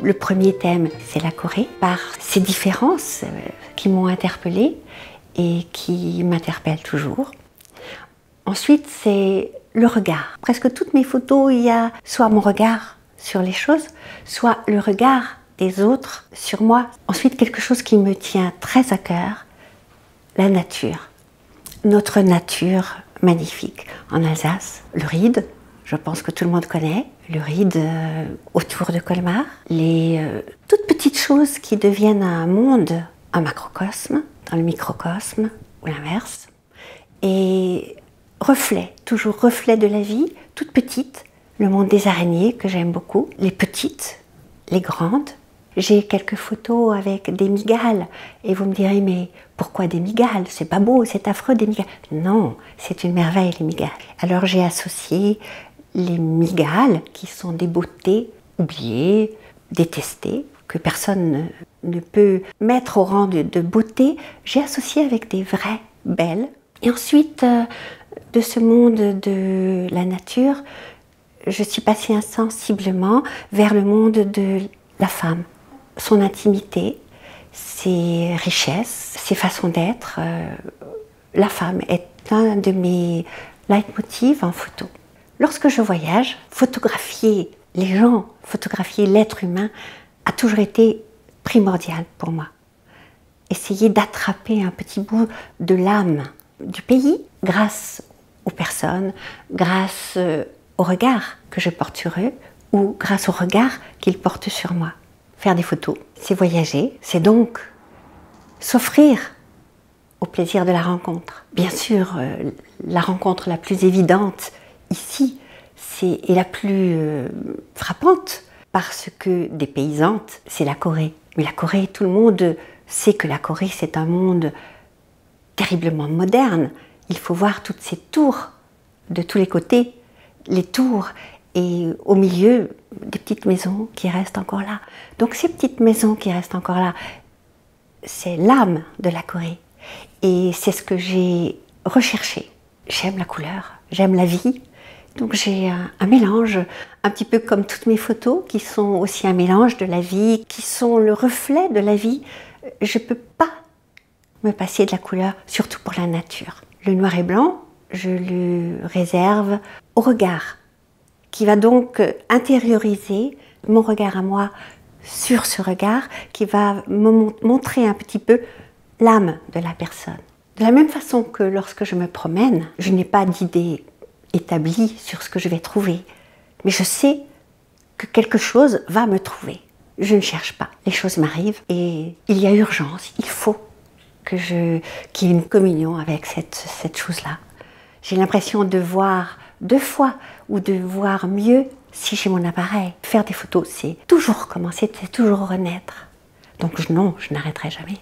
Le premier thème, c'est la Corée, par ses différences qui m'ont interpellée et qui m'interpellent toujours. Ensuite, c'est le regard. Presque toutes mes photos, il y a soit mon regard sur les choses, soit le regard des autres sur moi. Ensuite, quelque chose qui me tient très à cœur, la nature. Notre nature magnifique. En Alsace, le Ried, je pense que tout le monde connaît, le Ried autour de Colmar. Les toutes petites choses qui deviennent un monde, un macrocosme, dans le microcosme, ou l'inverse. Et reflet, toujours reflet de la vie, toute petite. Le monde des araignées, que j'aime beaucoup. Les petites, les grandes. J'ai quelques photos avec des mygales. Et vous me direz, mais pourquoi des mygales? C'est pas beau, c'est affreux des mygales. Non, c'est une merveille les mygales. Alors j'ai associé les mygales, qui sont des beautés oubliées, détestées, que personne ne peut mettre au rang de beauté. J'ai associé avec des vraies belles. Et ensuite, de ce monde de la nature, je suis passée insensiblement vers le monde de la femme. Son intimité, ses richesses, ses façons d'être. La femme est un de mes leitmotivs en photo. Lorsque je voyage, photographier les gens, photographier l'être humain a toujours été primordial pour moi. Essayer d'attraper un petit bout de l'âme du pays grâce aux personnes, grâce au regard que je porte sur eux ou grâce au regard qu'ils portent sur moi. Faire des photos, c'est voyager, c'est donc s'offrir au plaisir de la rencontre. Bien sûr, la rencontre la plus évidente ici et la plus frappante, parce que dépaysante, c'est la Corée. Mais la Corée, tout le monde sait que la Corée, c'est un monde terriblement moderne. Il faut voir toutes ces tours de tous les côtés, les tours, et au milieu, des petites maisons qui restent encore là. Donc ces petites maisons qui restent encore là, c'est l'âme de la Corée. Et c'est ce que j'ai recherché. J'aime la couleur, j'aime la vie. Donc j'ai un mélange, un petit peu comme toutes mes photos, qui sont aussi un mélange de la vie, qui sont le reflet de la vie. Je ne peux pas me passer de la couleur, surtout pour la nature. Le noir et blanc, je le réserve au regard, qui va donc intérioriser mon regard à moi sur ce regard, qui va me montrer un petit peu l'âme de la personne. De la même façon que lorsque je me promène, je n'ai pas d'idée établie sur ce que je vais trouver, mais je sais que quelque chose va me trouver. Je ne cherche pas, les choses m'arrivent et il y a urgence, il faut qu'il y ait une communion avec cette chose-là. J'ai l'impression de voir deux fois ou de voir mieux si j'ai mon appareil. Faire des photos, c'est toujours commencer, c'est toujours renaître. Donc non, je n'arrêterai jamais.